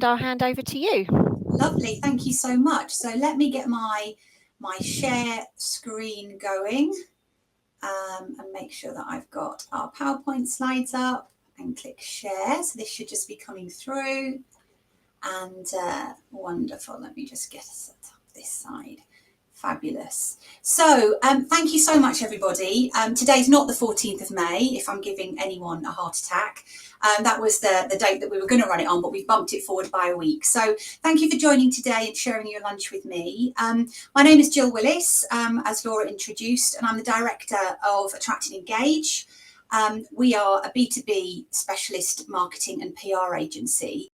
I'll hand over to you. Lovely, thank you so much. So let me get my share screen going and make sure that I've got our PowerPoint slides up and click share. So this should just be coming through and wonderful. Let me just get us set up this side. Fabulous. So thank you so much, everybody. Today's not the 14th of May, if I'm giving anyone a heart attack. That was the date that we were going to run it on, but we've bumped it forward by a week. So thank you for joining today and sharing your lunch with me. My name is Jill Willis, as Laura introduced, and I'm the Director of Attract and Engage. We are a B2B specialist marketing and PR agency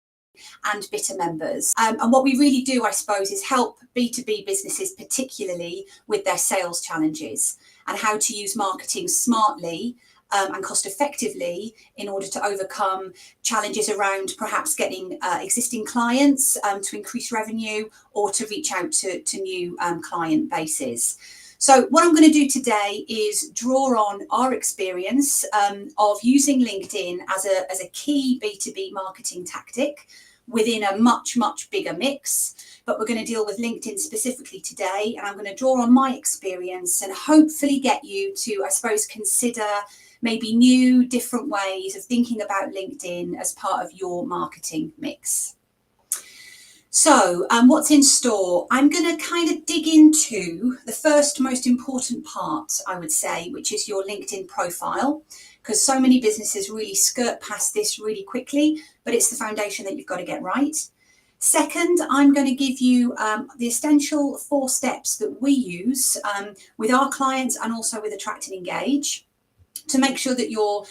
and Bitter members. And what we really do, I suppose, is help B2B businesses, particularly with their sales challenges and how to use marketing smartly and cost effectively in order to overcome challenges around perhaps getting existing clients to increase revenue or to reach out to new client bases. So what I'm going to do today is draw on our experience of using LinkedIn as a key B2B marketing tactic within a much bigger mix, but we're going to deal with LinkedIn specifically today, and I'm going to draw on my experience and hopefully get you to, I suppose, consider maybe new, different ways of thinking about LinkedIn as part of your marketing mix. So what's in store? I'm going to kind of dig into the first most important part, I would say, which is your LinkedIn profile, because so many businesses really skirt past this really quickly, but it's the foundation that you've got to get right. Second, I'm going to give you the essential 4 steps that we use with our clients and also with Attract and Engage to make sure that you're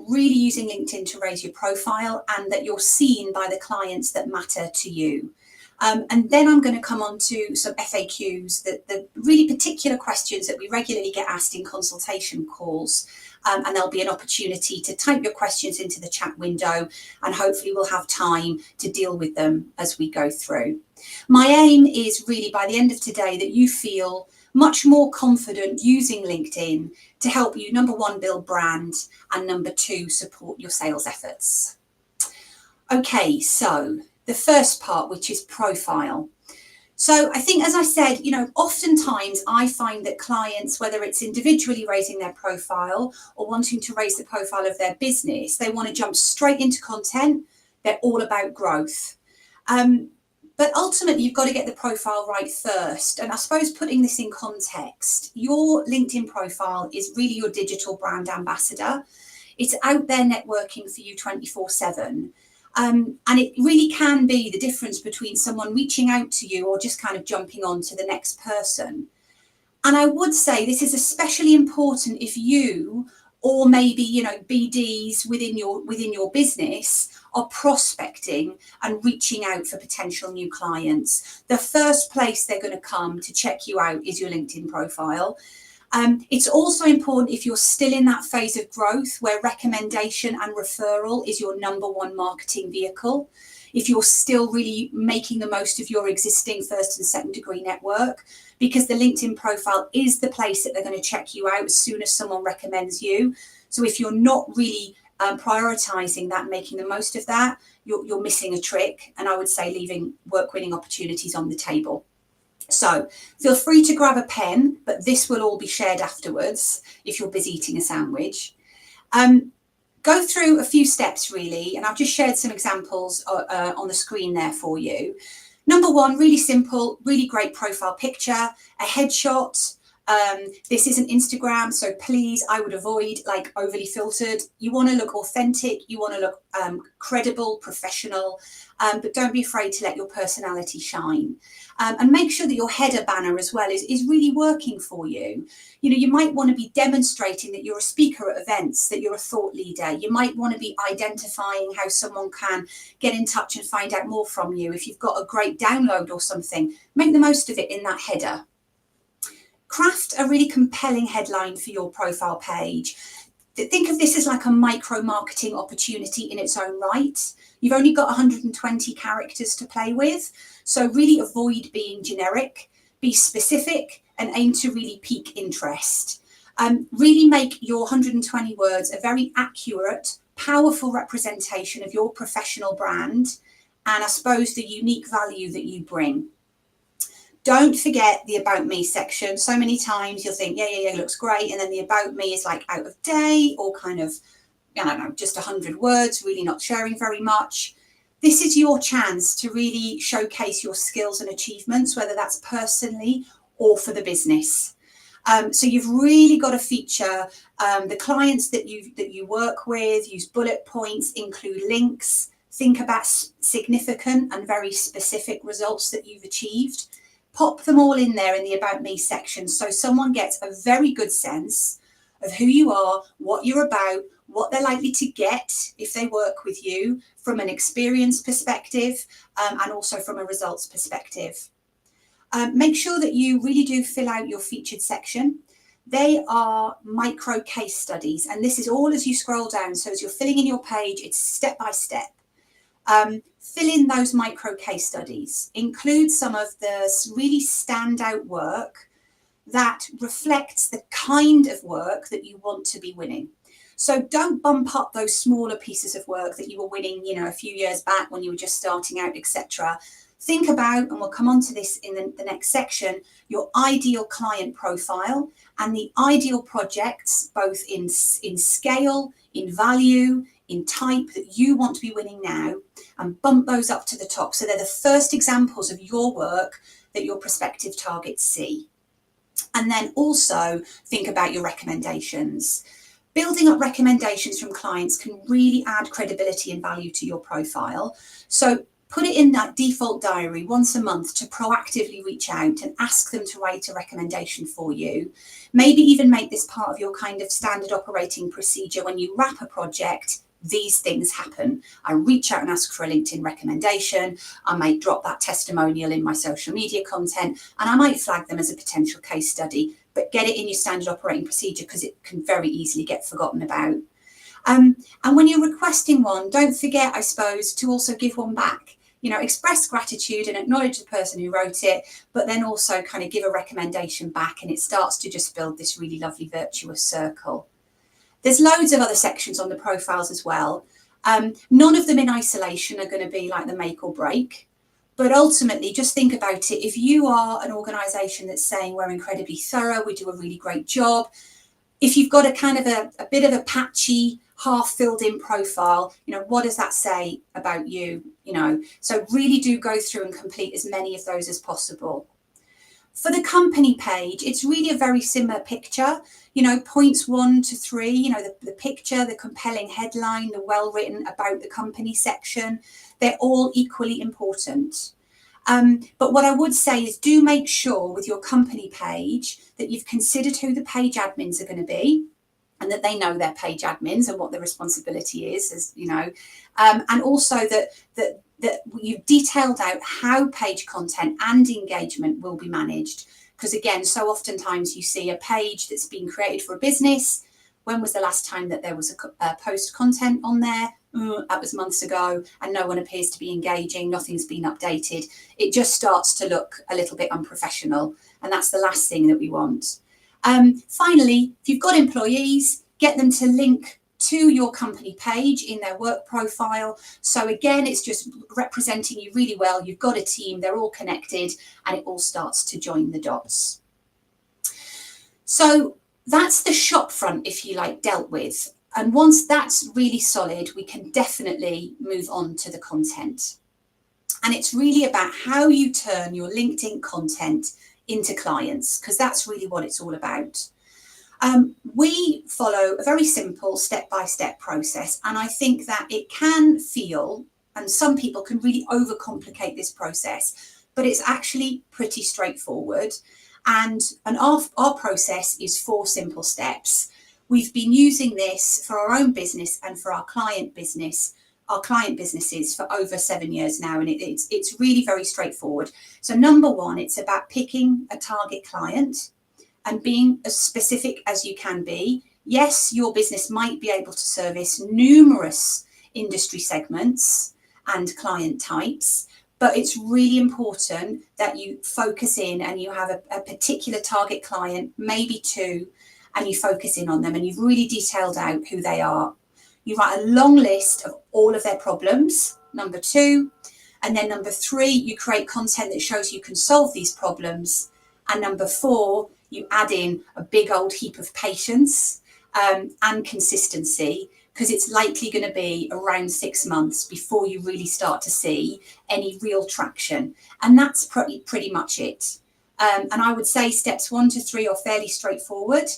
really using LinkedIn to raise your profile and that you're seen by the clients that matter to you. And then I'm going to come on to some FAQs, the really particular questions that we regularly get asked in consultation calls. And there'll be an opportunity to type your questions into the chat window, and hopefully we'll have time to deal with them as we go through. My aim is really by the end of today that you feel much more confident using LinkedIn to help you, number 1, build brand, and number 2, support your sales efforts. Okay, so the first part, which is profile. So I think, as I said, oftentimes I find that clients, whether it's individually raising their profile or wanting to raise the profile of their business, they want to jump straight into content. They're all about growth. But ultimately, you've got to get the profile right first. And I suppose putting this in context, your LinkedIn profile is really your digital brand ambassador. It's out there networking for you 24/7. And it really can be the difference between someone reaching out to you or just kind of jumping on to the next person. And I would say this is especially important if you, or maybe, BDs within your business, are prospecting and reaching out for potential new clients. The first place they're going to come to check you out is your LinkedIn profile. It's also important if you're still in that phase of growth where recommendation and referral is your number 1 marketing vehicle. If you're still really making the most of your existing first and second degree network, because the LinkedIn profile is the place that they're going to check you out as soon as someone recommends you. So if you're not really prioritizing that, making the most of that, you're missing a trick. And I would say leaving work-winning opportunities on the table. So feel free to grab a pen, but this will all be shared afterwards if you're busy eating a sandwich. Go through a few steps really, and I've just shared some examples on the screen there for you. Number 1, really simple, really great profile picture, a headshot. This isn't Instagram, so please, I would avoid like overly filtered. You want to look authentic, you want to look credible, professional, but don't be afraid to let your personality shine. And make sure that your header banner as well is really working for you. You might want to be demonstrating that you're a speaker at events, that you're a thought leader. You might want to be identifying how someone can get in touch and find out more from you. If you've got a great download or something, make the most of it in that header. Craft a really compelling headline for your profile page. Think of this as like a micro marketing opportunity in its own right. You've only got 120 characters to play with, so really avoid being generic, be specific, and aim to really pique interest. Really make your 120 words a very accurate, powerful representation of your professional brand and I suppose the unique value that you bring. Don't forget the about me section. So many times you'll think, yeah, looks great. And then the about me is like out of date or kind of, I don't know, just 100 words, really not sharing very much. This is your chance to really showcase your skills and achievements, whether that's personally or for the business. So you've really got to feature the clients that you work with, use bullet points, include links, think about significant and very specific results that you've achieved. Pop them all in there in the About Me section so someone gets a very good sense of who you are, what you're about, what they're likely to get if they work with you from an experience perspective and also from a results perspective. Make sure that you really do fill out your featured section. They are micro case studies, and this is all as you scroll down. So as you're filling in your page, it's step by step. Fill in those micro case studies. Include some of the really standout work that reflects the kind of work that you want to be winning. So don't bump up those smaller pieces of work that you were winning, a few years back when you were just starting out, etc. Think about, and we'll come on to this in the next section, your ideal client profile and the ideal projects, both in scale, in value, in type that you want to be winning now, and bump those up to the top. So they're the first examples of your work that your prospective targets see. And then also think about your recommendations. Building up recommendations from clients can really add credibility and value to your profile. So put it in that default diary once a month to proactively reach out and ask them to write a recommendation for you. Maybe even make this part of your kind of standard operating procedure. When you wrap a project, these things happen. I reach out and ask for a LinkedIn recommendation. I might drop that testimonial in my social media content, and I might flag them as a potential case study, but get it in your standard operating procedure because it can very easily get forgotten about. And when you're requesting one, don't forget, I suppose, to also give one back. Express gratitude and acknowledge the person who wrote it, but then also kind of give a recommendation back, and it starts to just build this really lovely virtuous circle. There's loads of other sections on the profiles as well. None of them in isolation are going to be like the make or break, but ultimately just think about it. If you are an organisation that's saying we're incredibly thorough, we do a really great job, if you've got a kind of a bit of a patchy, half filled in profile, what does that say about you? So really do go through and complete as many of those as possible. For the company page, it's really a very similar picture. Points 1 to 3, the picture, the compelling headline, the well-written about the company section, they're all equally important. But what I would say is do make sure with your company page that you've considered who the page admins are going to be, and that they know their page admins and what the responsibility is, and also that you've detailed out how page content and engagement will be managed. Because again, so oftentimes you see a page that's been created for a business. When was the last time that there was a post content on there? That was months ago, and no one appears to be engaging. Nothing's been updated. It just starts to look a little bit unprofessional, and that's the last thing that we want. Finally, if you've got employees, get them to link to your company page in their work profile. So again, it's just representing you really well. You've got a team, they're all connected, and it all starts to join the dots. So that's the shop front, if you like, dealt with. And once that's really solid, we can definitely move on to the content. And it's really about how you turn your LinkedIn content into clients, because that's really what it's all about. We follow a very simple step-by-step process, and I think that it can feel, and some people can really overcomplicate this process, but it's actually pretty straightforward. And our process is 4 simple steps. We've been using this for our own business and for our client businesses for over 7 years now, and it's really very straightforward. So number 1, it's about picking a target client and being as specific as you can be. Yes, your business might be able to service numerous industry segments and client types, but it's really important that you focus in and you have a particular target client, maybe 2, and you focus in on them and you've really detailed out who they are. You write a long list of all of their problems, number 2, And then number 3, you create content that shows you can solve these problems. And number 4, you add in a big old heap of patience and consistency, because it's likely going to be around 6 months before you really start to see any real traction. And that's pretty much it. And I would say steps 1 to 3 are fairly straightforward.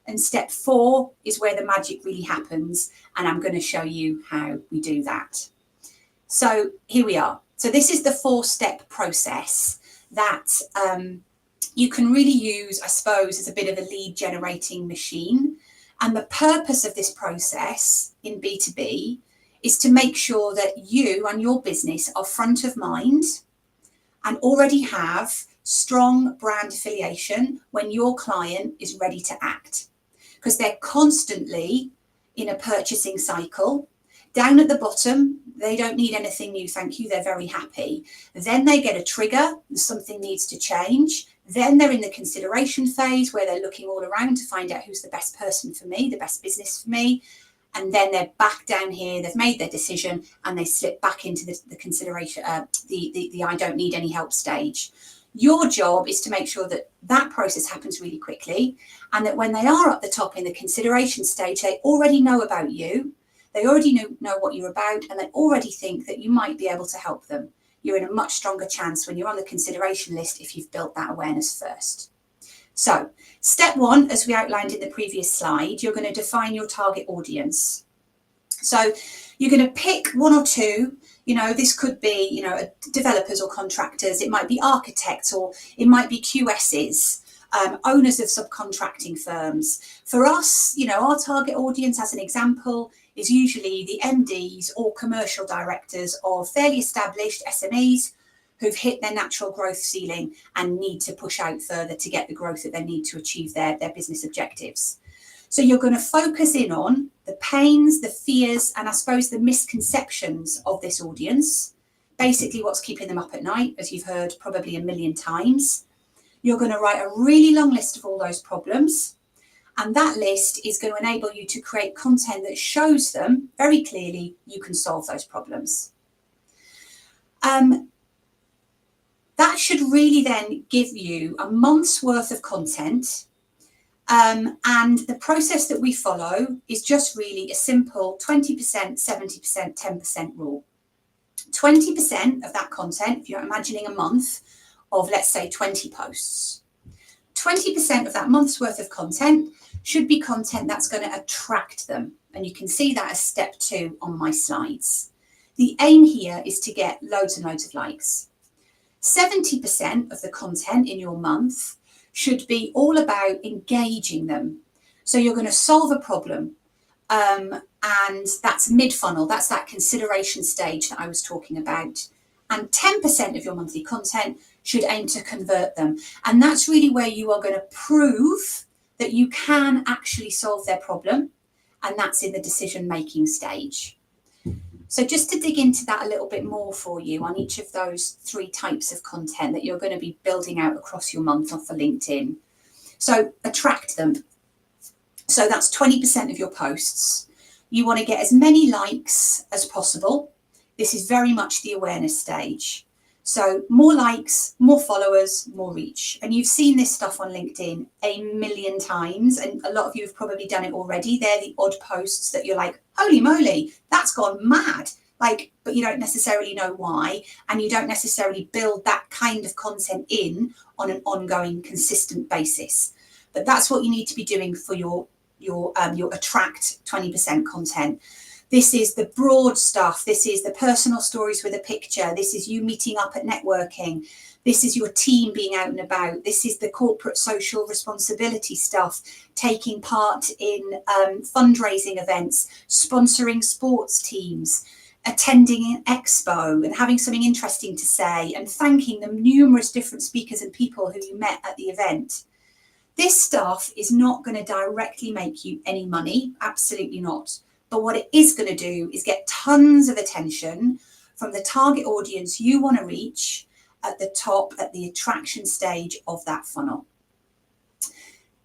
And step 4 is where the magic really happens. And I'm going to show you how we do that. So here we are. So this is the 4-step process that you can really use, I suppose, as a bit of a lead generating machine. And the purpose of this process in B2B is to make sure that you and your business are front of mind and already have strong brand affiliation when your client is ready to act. Because they're constantly in a purchasing cycle. Down at the bottom, they don't need anything new, thank you, they're very happy. Then they get a trigger, something needs to change. Then they're in the consideration phase where they're looking all around to find out who's the best person for me, the best business for me. And then they're back down here, they've made their decision, and they slip back into the consideration, the I don't need any help stage. Your job is to make sure that that process happens really quickly, and that when they are at the top in the consideration stage, they already know about you, they already know what you're about, and they already think that you might be able to help them. You're in a much stronger chance when you're on the consideration list if you've built that awareness first. So step 1, as we outlined in the previous slide, you're going to define your target audience. So you're going to pick 1 or 2. This could be, developers or contractors. It might be architects, or it might be QSs, owners of subcontracting firms. For us, our target audience, as an example, is usually the MDs or commercial directors of fairly established SMEs who've hit their natural growth ceiling and need to push out further to get the growth that they need to achieve their business objectives. So you're going to focus in on the pains, the fears, and I suppose the misconceptions of this audience, basically what's keeping them up at night, as you've heard probably a million times. You're going to write a really long list of all those problems, and that list is going to enable you to create content that shows them very clearly you can solve those problems. That should really then give you a month's worth of content. And the process that we follow is just really a simple 20%, 70%, 10% rule. 20% of that content, if you're imagining a month of, let's say, 20 posts, 20% of that month's worth of content should be content that's going to attract them. And you can see that as step 2 on my slides. The aim here is to get loads and loads of likes. 70% of the content in your month should be all about engaging them. So you're going to solve a problem, and that's mid-funnel, that's that consideration stage that I was talking about. And 10% of your monthly content should aim to convert them. And that's really where you are going to prove that you can actually solve their problem, and that's in the decision-making stage. So just to dig into that a little bit more for you on each of those 3 types of content that you're going to be building out across your month for LinkedIn. So attract them. So that's 20% of your posts. You want to get as many likes as possible. This is very much the awareness stage. So more likes, more followers, more reach. And you've seen this stuff on LinkedIn a million times, and a lot of you have probably done it already. They're the odd posts that you're like, holy moly, that's gone mad. But you don't necessarily know why, and you don't necessarily build that kind of content in on an ongoing, consistent basis. But that's what you need to be doing for your attract 20% content. This is the broad stuff. This is the personal stories with a picture. This is you meeting up at networking. This is your team being out and about. This is the corporate social responsibility stuff, taking part in fundraising events, sponsoring sports teams, attending an expo and having something interesting to say, and thanking the numerous different speakers and people who you met at the event. This stuff is not going to directly make you any money, absolutely not. But what it is going to do is get tons of attention from the target audience you want to reach at the top, at the attraction stage of that funnel.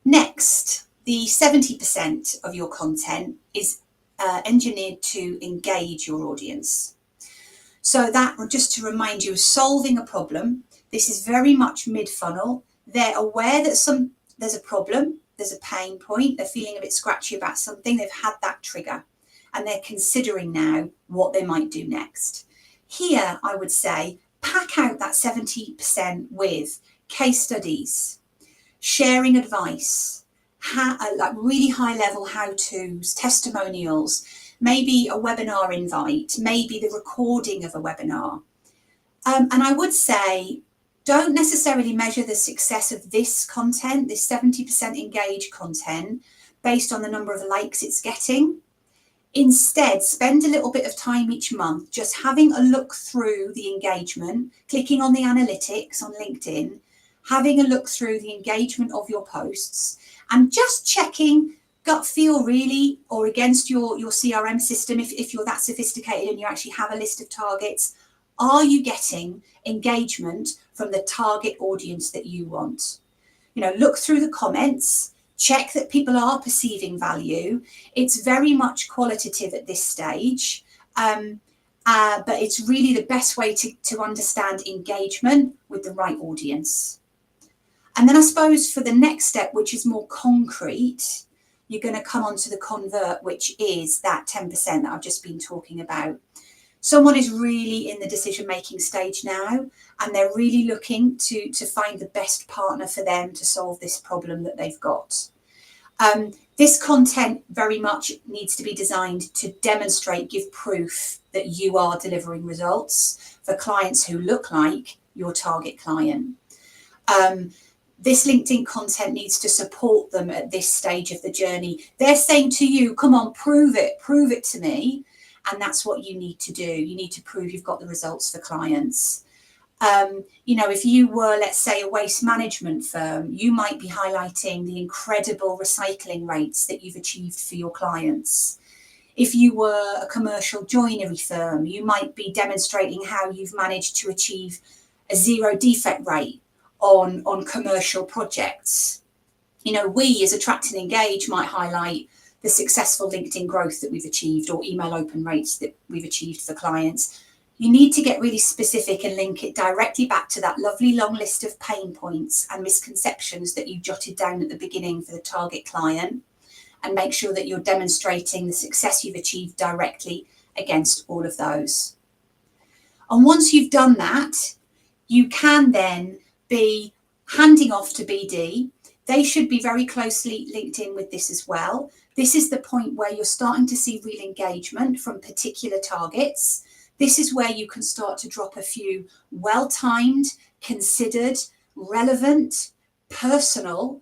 Next, the 70% of your content is engineered to engage your audience. So that, just to remind you, is solving a problem. This is very much mid-funnel. They're aware that there's a problem, there's a pain point, they're feeling a bit scratchy about something, they've had that trigger, and they're considering now what they might do next. Here, I would say, pack out that 70% with case studies, sharing advice, like really high level how-tos, testimonials, maybe a webinar invite, maybe the recording of a webinar. And I would say, don't necessarily measure the success of this content, this 70% engaged content, based on the number of likes it's getting. Instead, spend a little bit of time each month just having a look through the engagement, clicking on the analytics on LinkedIn, having a look through the engagement of your posts, and just checking gut feel really, or against your CRM system, if you're that sophisticated and you actually have a list of targets. Are you getting engagement from the target audience that you want? Look through the comments, check that people are perceiving value. It's very much qualitative at this stage, but it's really the best way to understand engagement with the right audience. And then I suppose for the next step, which is more concrete, you're going to come on to the convert, which is that 10% that I've just been talking about. Someone is really in the decision-making stage now, and they're really looking to find the best partner for them to solve this problem that they've got. This content very much needs to be designed to demonstrate, give proof that you are delivering results for clients who look like your target client. This LinkedIn content needs to support them at this stage of the journey. They're saying to you, come on, prove it to me. And that's what you need to do. You need to prove you've got the results for clients. If you were, let's say, a waste management firm, you might be highlighting the incredible recycling rates that you've achieved for your clients. If you were a commercial joinery firm, you might be demonstrating how you've managed to achieve a 0 defect rate on commercial projects. We as Attract and Engage might highlight the successful LinkedIn growth that we've achieved, or email open rates that we've achieved for clients. You need to get really specific and link it directly back to that lovely long list of pain points and misconceptions that you jotted down at the beginning for the target client, and make sure that you're demonstrating the success you've achieved directly against all of those. And once you've done that, you can then be handing off to BD. They should be very closely linked in with this as well. This is the point where you're starting to see real engagement from particular targets. This is where you can start to drop a few well-timed, considered, relevant, personal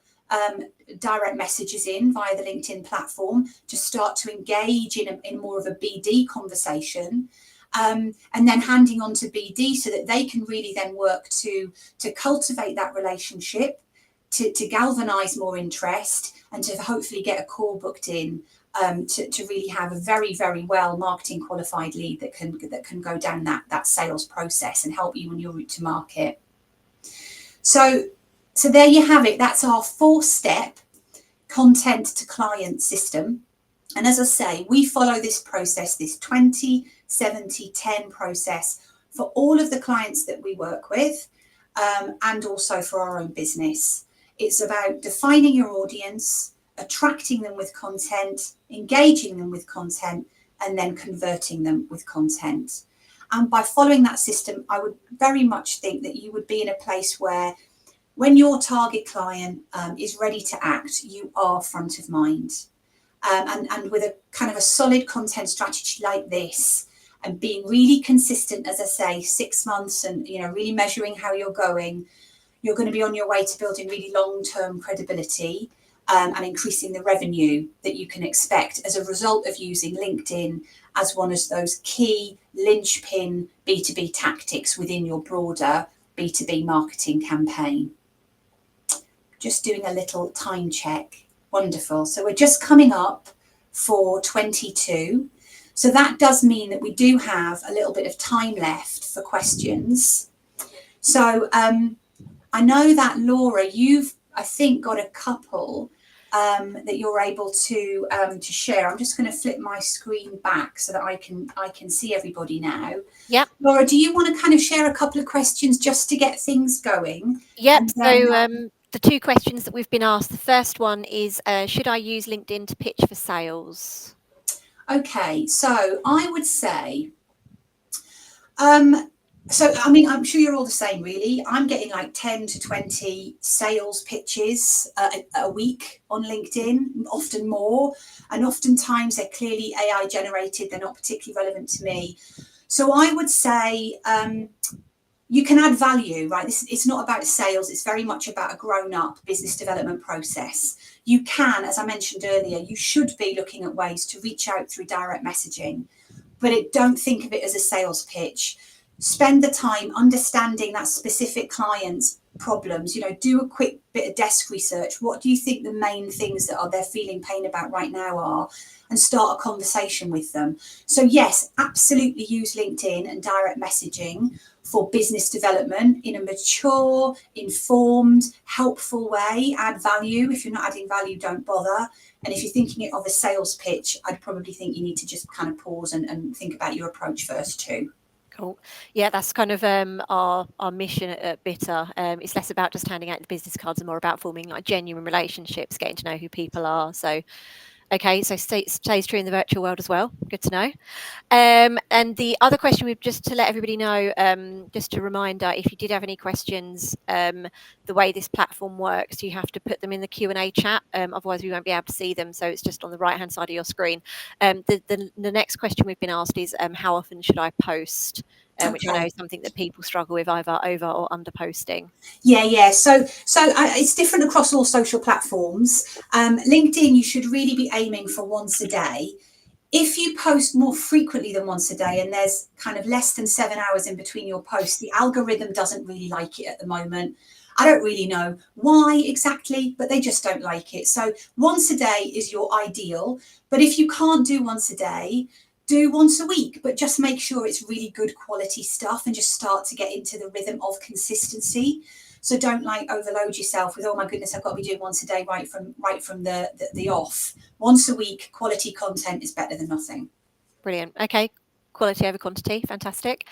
direct messages in via the LinkedIn platform to start to engage in more of a BD conversation. And then handing on to BD so that they can really then work to cultivate that relationship, to galvanize more interest, and to hopefully get a call booked in to really have a very, very well marketing qualified lead that can go down that sales process and help you on your route to market. So there you have it. That's our 4-step content to client system. And as I say, we follow this process, this 20, 70, 10 process for all of the clients that we work with, and also for our own business. It's about defining your audience, attracting them with content, engaging them with content, and then converting them with content. And by following that system, I would very much think that you would be in a place where when your target client is ready to act, you are front of mind. And with a kind of a solid content strategy like this, and being really consistent, as I say, 6 months, and really measuring how you're going, you're going to be on your way to building really long-term credibility and increasing the revenue that you can expect as a result of using LinkedIn as one of those key linchpin B2B tactics within your broader B2B marketing campaign. Just doing a little time check. Wonderful. So we're just coming up for 22. So that does mean that we do have a little bit of time left for questions. So I know that Laura, you've, I think, got a couple. that you're able to share. I'm just going to flip my screen back so that I can see everybody now. Yep. Laura, do you want to kind of share a couple of questions just to get things going? Yep. Then, So the two questions that we've been asked. The first one is, should I use LinkedIn to pitch for sales? Okay, so I would say, so I mean, I'm sure you're all the same, really. I'm getting like 10 to 20 sales pitches a week on LinkedIn, often more, and oftentimes they're clearly AI generated. They're not particularly relevant to me. So I would say you can add value, right? It's not about sales. It's very much about a grown-up business development process. You can, as I mentioned earlier, you should be looking at ways to reach out through direct messaging, but don't think of it as a sales pitch. Spend the time understanding that specific client's problems. Do a quick bit of desk research. What do you think the main things that they're feeling pain about right now are? And start a conversation with them. So yes, absolutely use LinkedIn and direct messaging for business development in a mature, informed, helpful way. Add value. If you're not adding value, don't bother. And if you're thinking of a sales pitch, I'd probably think you need to just kind of pause and think about your approach first too. Cool. Yeah, that's kind of our mission at Bitter. It's less about just handing out the business cards and more about forming like genuine relationships, getting to know who people are. So, okay, so stays true in the virtual world as well. Good to know. And the other question, we've just to let everybody know, just a reminder, if you did have any questions, the way this platform works, you have to put them in the Q&A chat. Otherwise, we won't be able to see them. So it's just on the right-hand side of your screen. The next question we've been asked is, how often should I post? Which I know is something that people struggle with, either over or under posting. Yeah. So it's different across all social platforms. LinkedIn, you should really be aiming for once a day. If you post more frequently than once a day and there's kind of less than 7 hours in between your posts, the algorithm doesn't really like it at the moment. I don't really know why exactly, but they just don't like it. So once a day is your ideal. But if you can't do once a day, do once a week, but just make sure it's really good quality stuff and just start to get into the rhythm of consistency. So don't like overload yourself with, oh my goodness, I've got to be doing once a day right from the off. Once a week, quality content is better than nothing. Brilliant. Okay. Quality over quantity. Fantastic.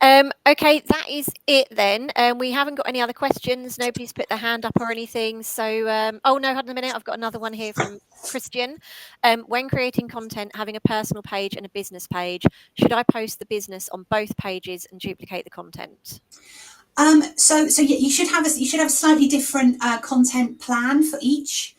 Okay, that is it then. We haven't got any other questions. Nobody's put their hand up or anything. So, oh no, hold on a minute. I've got another one here from Christian. When creating content, having a personal page and a business page, should I post the business on both pages and duplicate the content? So yeah, you should have a slightly different content plan for each.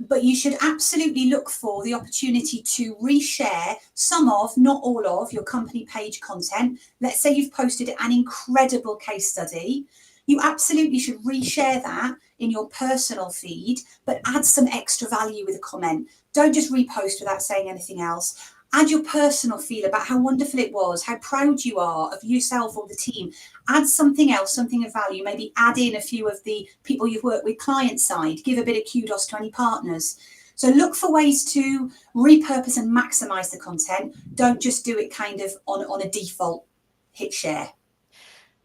But you should absolutely look for the opportunity to reshare some of, not all of, your company page content. Let's say you've posted an incredible case study. You absolutely should reshare that in your personal feed, but add some extra value with a comment. Don't just repost without saying anything else. Add your personal feel about how wonderful it was, how proud you are of yourself or the team. Add something else, something of value. Maybe add in a few of the people you've worked with client side. Give a bit of kudos to any partners. So look for ways to repurpose and maximize the content. Don't just do it kind of on a default hit share.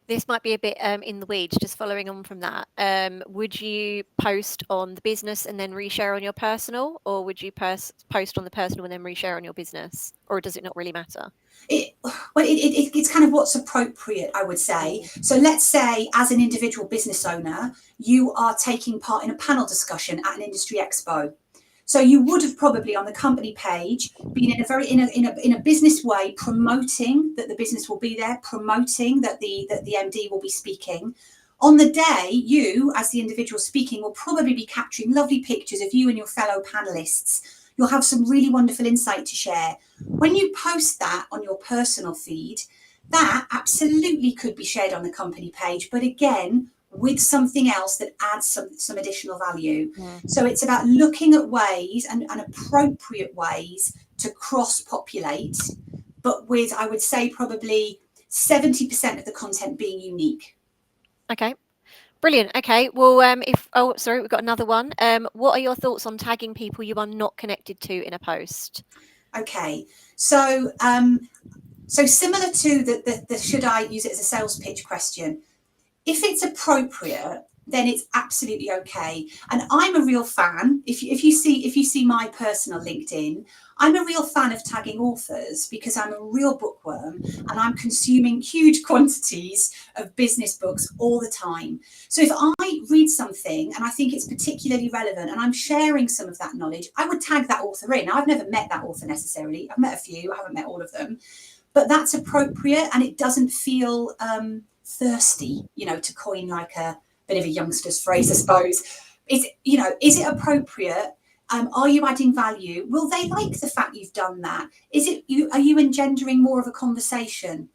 This might be a bit in the weeds, just following on from that. Would you post on the business and then reshare on your personal, or would you post on the personal and then reshare on your business, or does it not really matter? It's kind of what's appropriate, I would say. So let's say as an individual business owner, you are taking part in a panel discussion at an industry expo. So you would have probably on the company page been in a business way promoting that the business will be there, promoting that the MD will be speaking. On the day, you as the individual speaking will probably be capturing lovely pictures of you and your fellow panelists. You'll have some really wonderful insight to share. When you post that on your personal feed, that absolutely could be shared on the company page, but again, with something else that adds some additional value. So it's about looking at ways and appropriate ways to cross-populate, but with, I would say, probably 70% of the content being unique. Okay. Brilliant. Okay. Well, we've got another one. What are your thoughts on tagging people you are not connected to in a post? Okay. So similar to the should I use it as a sales pitch question, if it's appropriate, then it's absolutely okay. And I'm a real fan. If you see my personal LinkedIn, I'm a real fan of tagging authors because I'm a real bookworm and I'm consuming huge quantities of business books all the time. So if I read something and I think it's particularly relevant and I'm sharing some of that knowledge, I would tag that author in. Now, I've never met that author necessarily. I've met a few, I haven't met all of them, but that's appropriate and it doesn't feel thirsty, to coin like a bit of a youngster's phrase, I suppose. Is it appropriate? Are you adding value? Will they like the fact you've done that? Are you engendering more of a conversation?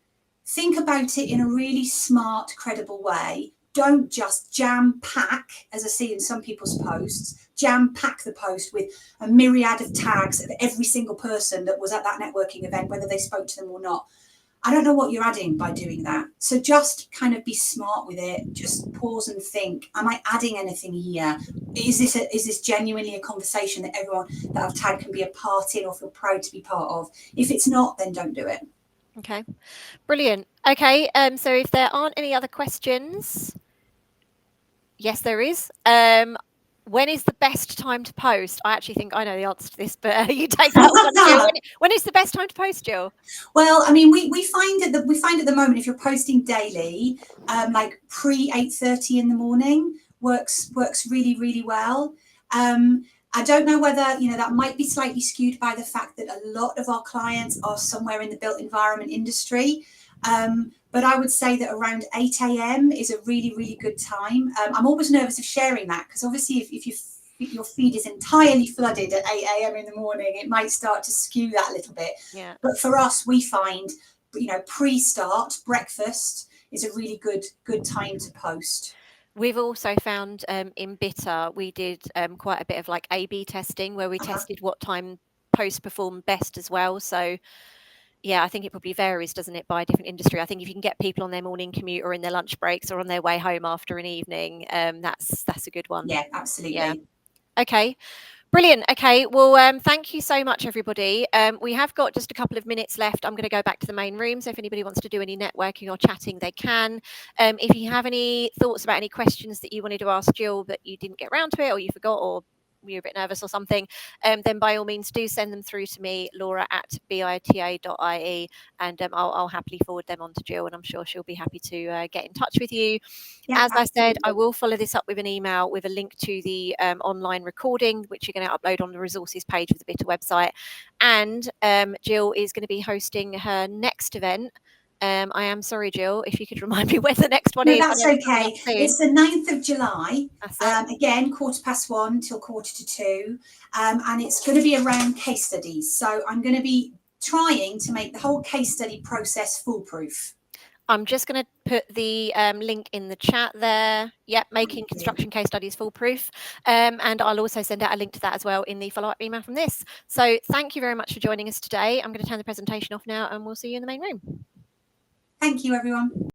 Think about it in a really smart, credible way. Don't just jam pack, as I see in some people's posts, jam pack the post with a myriad of tags of every single person that was at that networking event, whether they spoke to them or not. I don't know what you're adding by doing that. So just kind of be smart with it. Just pause and think, am I adding anything here? Is this genuinely a conversation that everyone that I've tagged can be a part in or feel proud to be part of? If it's not, then don't do it. Okay, brilliant. Okay, so if there aren't any other questions, yes, there is. When is the best time to post? I actually think I know the answer to this, but you take that one, Jill. When is the best time to post, Jill? Well, I mean, we find at the moment, if you're posting daily, like pre 8:30 in the morning works really, really well. I don't know whether, that might be slightly skewed by the fact that a lot of our clients are somewhere in the built environment industry. But I would say that around 8 a.m. is a really, really good time. I'm always nervous of sharing that because obviously if your feed is entirely flooded at 8 a.m. in the morning, it might start to skew that a little bit. Yeah. But for us, we find, pre-start breakfast is a really good time to post. We've also found in Bitter, we did quite a bit of like A/B testing where we tested what time posts perform best as well. So yeah, I think it probably varies, doesn't it, by different industry. I think if you can get people on their morning commute or in their lunch breaks or on their way home after an evening, that's a good one. Yeah, absolutely. Yeah. Okay. Brilliant. Okay. Well, thank you so much, everybody. We have got just a couple of minutes left. I'm going to go back to the main room. So if anybody wants to do any networking or chatting, they can. If you have any thoughts about any questions that you wanted to ask Jill, but you didn't get around to it or you forgot or you're a bit nervous or something, then by all means do send them through to me, laura@bita.ie, and I'll happily forward them on to Jill, and I'm sure she'll be happy to get in touch with you. Yeah, as I said, I will follow this up with an email with a link to the online recording, which you're going to upload on the resources page of the Bitter website. And Jill is going to be hosting her next event. I am sorry, Jill, if you could remind me when the next one is. That's okay. It's the 9th of July. Again, 1:15 till 1:45. And it's going to be around case studies. So I'm going to be trying to make the whole case study process foolproof. I'm just going to put the link in the chat there. Yep, making construction case studies foolproof. And I'll also send out a link to that as well in the follow-up email from this. So thank you very much for joining us today. I'm going to turn the presentation off now and we'll see you in the main room. Thank you, everyone.